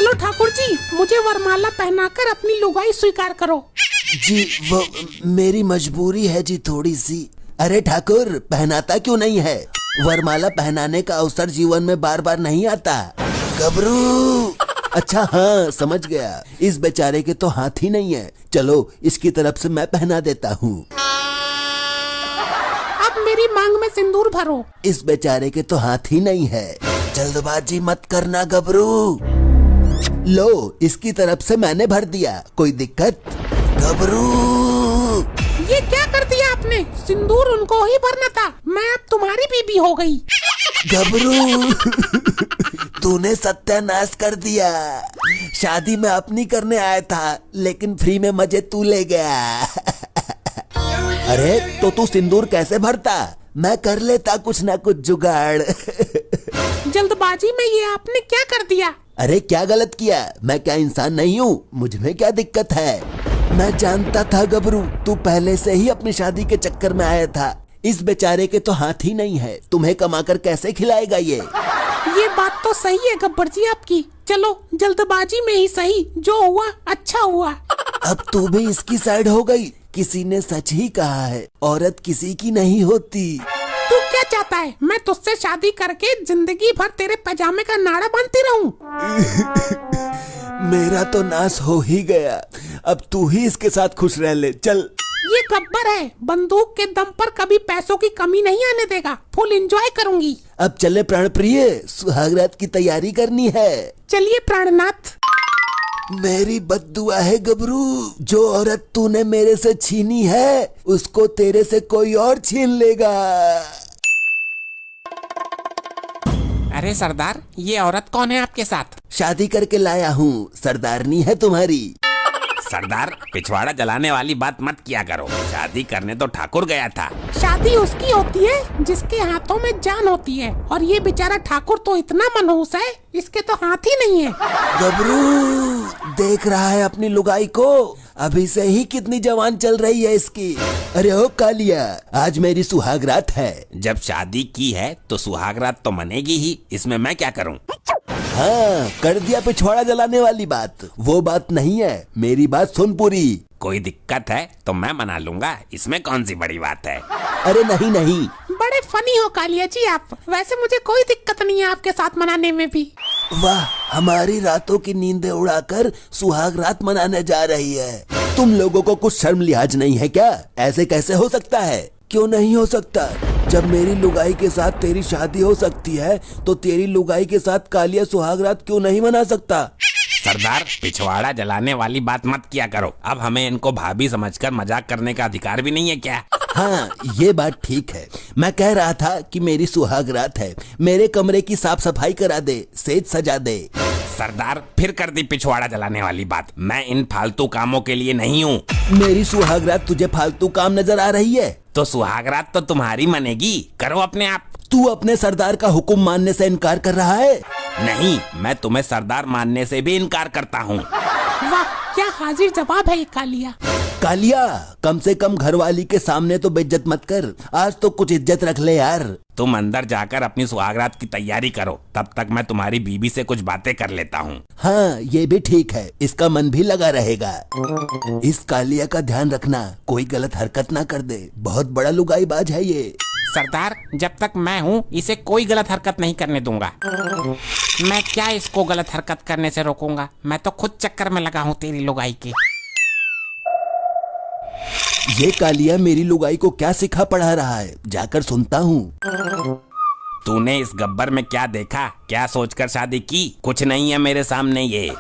चलो ठाकुर जी, मुझे वरमाला पहनाकर अपनी लुगाई स्वीकार करो। जी वो मेरी मजबूरी है जी थोड़ी सी। अरे ठाकुर, पहनाता क्यों नहीं है? वरमाला पहनाने का अवसर जीवन में बार बार नहीं आता। गबरू, अच्छा हाँ समझ गया, इस बेचारे के तो हाथ ही नहीं है। चलो इसकी तरफ से मैं पहना देता हूँ। अब मेरी मांग में सिंदूर भरो। इस बेचारे के तो हाथ ही नहीं है। जल्दबाजी मत करना गबरू। लो, इसकी तरफ से मैंने भर दिया, कोई दिक्कत? गबरू, ये क्या कर दिया आपने? सिंदूर उनको ही भरना था, मैं अब तुम्हारी बीबी हो गई। गबरू, तूने सत्यानाश कर दिया। शादी में अपनी करने आया था, लेकिन फ्री में मजे तू ले गया। अरे तो तू सिंदूर कैसे भरता? मैं कर लेता कुछ ना कुछ जुगाड़। जल्दबाजी में ये आपने क्या कर दिया? अरे क्या गलत किया? मैं क्या इंसान नहीं हूँ? मुझमें क्या दिक्कत है? मैं जानता था गबरू, तू पहले से ही अपनी शादी के चक्कर में आया था। इस बेचारे के तो हाथ ही नहीं है, तुम्हें कमाकर कैसे खिलाएगा ये? बात तो सही है गब्बर जी आपकी। चलो जल्दबाजी में ही सही, जो हुआ अच्छा हुआ। अब तू भी इसकी साइड हो गई। किसी ने सच ही कहा है, औरत किसी की नहीं होती। तू क्या चाहता है? मैं तुझसे शादी करके जिंदगी भर तेरे पैजामे का नाड़ा बांधती रहूं? मेरा तो नाश हो ही गया, अब तू ही इसके साथ खुश रह ले। चल। ये गब्बर है, बंदूक के दम पर कभी पैसों की कमी नहीं आने देगा। फुल एंजॉय करूंगी। अब चले प्राण प्रिय, सुहागरात की तैयारी करनी है। चलिए प्राणनाथ। मेरी बद्दुआ है गबरू, जो औरत तूने मेरे से छीनी है उसको तेरे से कोई और छीन लेगा। अरे सरदार, ये औरत कौन है आपके साथ? शादी करके लाया हूँ, सरदारनी है तुम्हारी। सरदार, पिछवाड़ा जलाने वाली बात मत किया करो। शादी करने तो ठाकुर गया था। शादी उसकी होती है जिसके हाथों में जान होती है, और ये बेचारा ठाकुर तो इतना मनहूस है, इसके तो हाथ ही नहीं है। गबरू देख रहा है अपनी लुगाई को, अभी से ही कितनी जवान चल रही है इसकी। अरे ओ कालिया, आज मेरी सुहागरात है। जब शादी की है तो सुहागरात तो मनेगी ही, इसमें मैं क्या करूं? हाँ, कर दिया पिछवाड़ा जलाने वाली बात। वो बात नहीं है, मेरी बात सुन पूरी। कोई दिक्कत है तो मैं मना लूंगा, इसमें कौन सी बड़ी बात है? अरे नहीं नहीं। बड़े फनी हो कालिया जी आप। वैसे मुझे कोई दिक्कत नहीं है आपके साथ मनाने में भी। वाह, हमारी रातों की नींदें उड़ाकर सुहाग रात मनाने जा रही है। तुम लोगों को कुछ शर्म लिहाज नहीं है क्या? ऐसे कैसे हो सकता है? क्यों नहीं हो सकता? जब मेरी लुगाई के साथ तेरी शादी हो सकती है, तो तेरी लुगाई के साथ कालिया सुहाग रात क्यों नहीं मना सकता? सरदार, पिछवाड़ा जलाने वाली बात मत किया करो। अब हमें इनको भाभी समझकर मजाक करने का अधिकार भी नहीं है क्या? हाँ, ये बात ठीक है। मैं कह रहा था कि मेरी सुहाग रात है, मेरे कमरे की साफ सफाई करा दे, सेज सजा दे। सरदार, फिर कर दी पिछवाड़ा जलाने वाली बात। मैं इन फालतू कामों के लिए नहीं हूँ। मेरी सुहागरात तुझे फालतू काम नजर आ रही है? तो सुहागरात तो तुम्हारी मनेगी, करो अपने आप। तू अपने सरदार का हुक्म मानने से इनकार कर रहा है? नहीं, मैं तुम्हें सरदार मानने से भी इनकार करता हूँ। वाह, क्या हाजिर जवाब है ये कालिया। कालिया, कम से कम घरवाली के सामने तो बेइज्जत मत कर। आज तो कुछ इज्जत रख ले यार। तुम अंदर जाकर अपनी सुहागरात की तैयारी करो, तब तक मैं तुम्हारी बीबी से कुछ बातें कर लेता हूँ। हाँ, ये भी ठीक है, इसका मन भी लगा रहेगा। इस कालिया का ध्यान रखना, कोई गलत हरकत ना कर दे। बहुत बड़ा लुगाईबाज है ये। सरदार, जब तक मैं हूँ इसे कोई गलत हरकत नहीं करने दूंगा। मैं क्या इसको गलत हरकत करने से रोकूंगा? मैं तो खुद चक्कर में लगा हूँ तेरी लुगाई के। ये कालिया मेरी लुगाई को क्या सिखा पढ़ा रहा है, जाकर सुनता हूँ। तूने इस गब्बर में क्या देखा? क्या सोचकर शादी की? कुछ नहीं है मेरे सामने ये।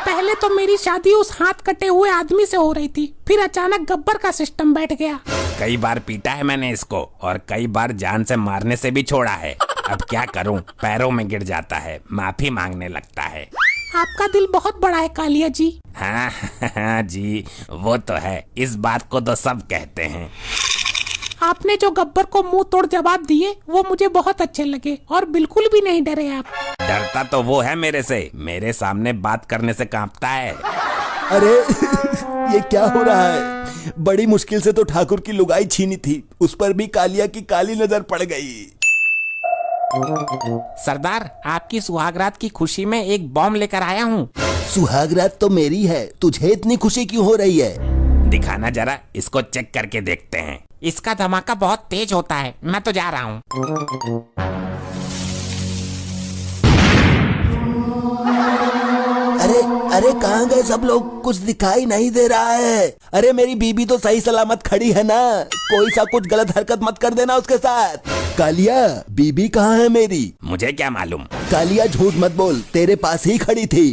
पहले तो मेरी शादी उस हाथ कटे हुए आदमी से हो रही थी, फिर अचानक गब्बर का सिस्टम बैठ गया। कई बार पीटा है मैंने इसको, और कई बार जान से मारने से भी छोड़ा है। अब क्या करूं, पैरों में गिर जाता है, माफी मांगने लगता है। आपका दिल बहुत बड़ा है कालिया जी। हाँ जी, वो तो है, इस बात को तो सब कहते हैं। आपने जो गब्बर को मुंह तोड़ जवाब दिए वो मुझे बहुत अच्छे लगे, और बिल्कुल भी नहीं डरे आप। डरता तो वो है मेरे से, मेरे सामने बात करने से कांपता है। अरे ये क्या हो रहा है? बड़ी मुश्किल से तो ठाकुर की लुगाई छीनी थी, उस पर भी कालिया की काली नजर पड़ गई। सरदार, आपकी सुहागरात की खुशी में एक बॉम्ब लेकर आया हूँ। सुहागरात तो मेरी है, तुझे इतनी खुशी क्यों हो रही है? दिखाना जरा, इसको चेक करके देखते हैं। इसका धमाका बहुत तेज होता है, मैं तो जा रहा हूँ। अरे अरे कहाँ गए सब लोग? कुछ दिखाई नहीं दे रहा है। अरे मेरी बीबी तो सही सलामत खड़ी है ना? कोई सा कुछ गलत हरकत मत कर देना उसके साथ। कालिया, बीबी कहाँ है मेरी? मुझे क्या मालूम। कालिया झूठ मत बोल, तेरे पास ही खड़ी थी।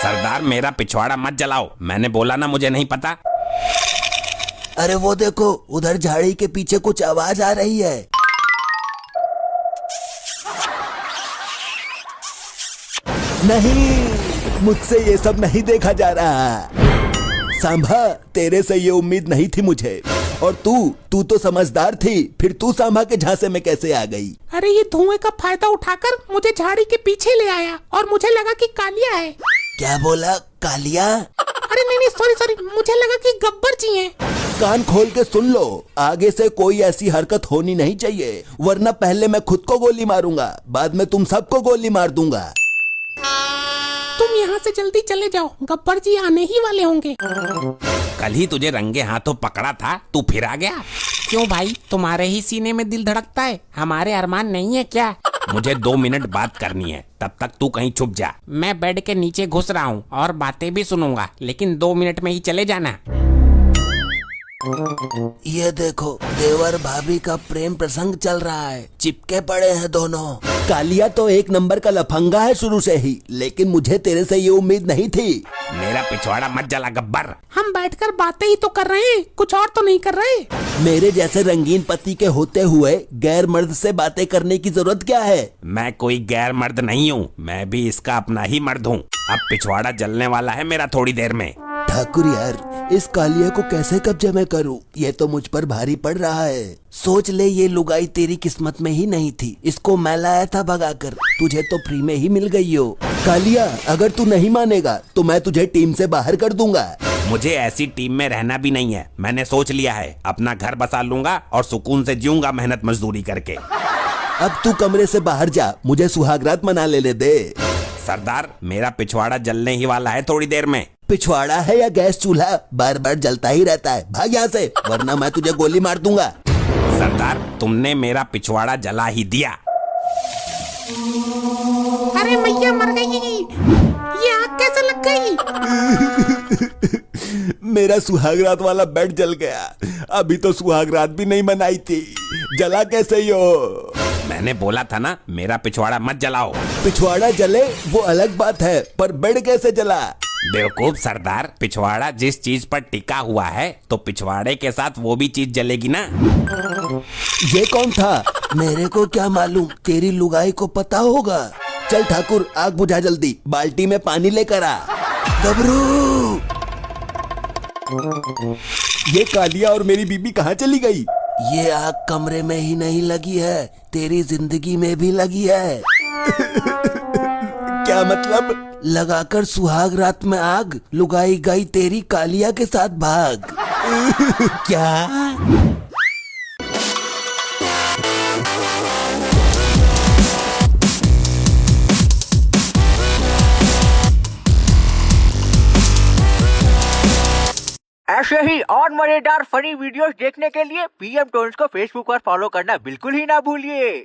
सरदार, मेरा पिछवाड़ा मत जलाओ, मैंने बोला ना मुझे नहीं पता। अरे वो देखो, उधर झाड़ी के पीछे कुछ आवाज आ रही है। नहीं, मुझसे ये सब नहीं देखा जा रहा। सांभा, तेरे से ये उम्मीद नहीं थी मुझे। और तू तो समझदार थी, फिर तू सांभा के झांसे में कैसे आ गई? अरे ये धुएं का फायदा उठाकर मुझे झाड़ी के पीछे ले आया और मुझे लगा कि कालिया है। क्या बोला? कालिया? अरे नहीं, सॉरी, मुझे लगा कि गब्बर जी हैं। कान खोल के सुन लो, आगे से कोई ऐसी हरकत होनी नहीं चाहिए, वरना पहले मैं खुद को गोली मारूंगा, बाद में तुम सबको गोली मार दूंगा। तुम यहाँ से जल्दी चले जाओ, गब्बर जी आने ही वाले होंगे। कल ही तुझे रंगे हाथों पकड़ा था, तू फिर आ गया। क्यों भाई, तुम्हारे ही सीने में दिल धड़कता है, हमारे अरमान नहीं है क्या? मुझे 2 मिनट बात करनी है, तब तक तू कहीं छुप जा। मैं बेड के नीचे घुस रहा हूँ और बातें भी सुनूंगा, लेकिन 2 मिनट में ही चले जाना। ये देखो, देवर भाभी का प्रेम प्रसंग चल रहा है, चिपके पड़े हैं दोनों। कालिया तो एक नंबर का लफंगा है शुरू से ही, लेकिन मुझे तेरे से ये उम्मीद नहीं थी। मेरा पिछवाड़ा मत जला गब्बर। हम बैठकर बातें ही तो कर रहे हैं, कुछ और तो नहीं कर रहे। मेरे जैसे रंगीन पति के होते हुए गैर मर्द से बातें करने की जरूरत क्या है? मैं कोई गैर मर्द नहीं हूँ, मैं भी इसका अपना ही मर्द हूँ। अब पिछवाड़ा जलने वाला है मेरा थोड़ी देर में। ठाकुर यार, इस कालिया को कैसे कब्जे में करूं? ये तो मुझ पर भारी पड़ रहा है। सोच ले, ये लुगाई तेरी किस्मत में ही नहीं थी, इसको मैं लाया था भगाकर, तुझे तो फ्री में ही मिल गई हो। कालिया, अगर तू नहीं मानेगा तो मैं तुझे टीम से बाहर कर दूंगा। मुझे ऐसी टीम में रहना भी नहीं है, मैंने सोच लिया है, अपना घर बसा लूंगा और सुकून से जीऊंगा मेहनत मजदूरी करके। अब तू कमरे से बाहर जा, मुझे सुहागरात मना ले दे। सरदार, मेरा पिछवाड़ा जलने ही वाला है थोड़ी देर में। पिछवाड़ा है या गैस चूल्हा, बार बार जलता ही रहता है, भाग यहाँ से, वरना मैं तुझे गोली मार दूंगा। सरदार, तुमने मेरा पिछवाड़ा जला ही दिया। अरे मैया मर गई, ये आग कैसे लग गई? मेरा सुहागरात वाला बेड जल गया, अभी तो सुहागरात भी नहीं मनाई थी, जला कैसे हो? मैंने बोला था ना, मेरा पिछवाड़ा मत जलाओ। पिछवाड़ा जले वो अलग बात है, पर बेड कैसे जला? बेवकूफ सरदार, पिछवाड़ा जिस चीज पर टिका हुआ है तो पिछवाड़े के साथ वो भी चीज जलेगी ना। ये कौन था? मेरे को क्या मालूम, तेरी लुगाई को पता होगा। चल ठाकुर, आग बुझा जल्दी, बाल्टी में पानी लेकर आ। गबरू! ये कालिया और मेरी बीबी कहाँ चली गई? ये आग कमरे में ही नहीं लगी है, तेरी जिंदगी में भी लगी है। क्या मतलब? लगाकर सुहाग रात में आग, लुगाई गई तेरी कालिया के साथ भाग। क्या? ऐसे ही और मजेदार फनी वीडियोस देखने के लिए पीएम टोन्स को फेसबुक पर फॉलो करना बिल्कुल ही ना भूलिए।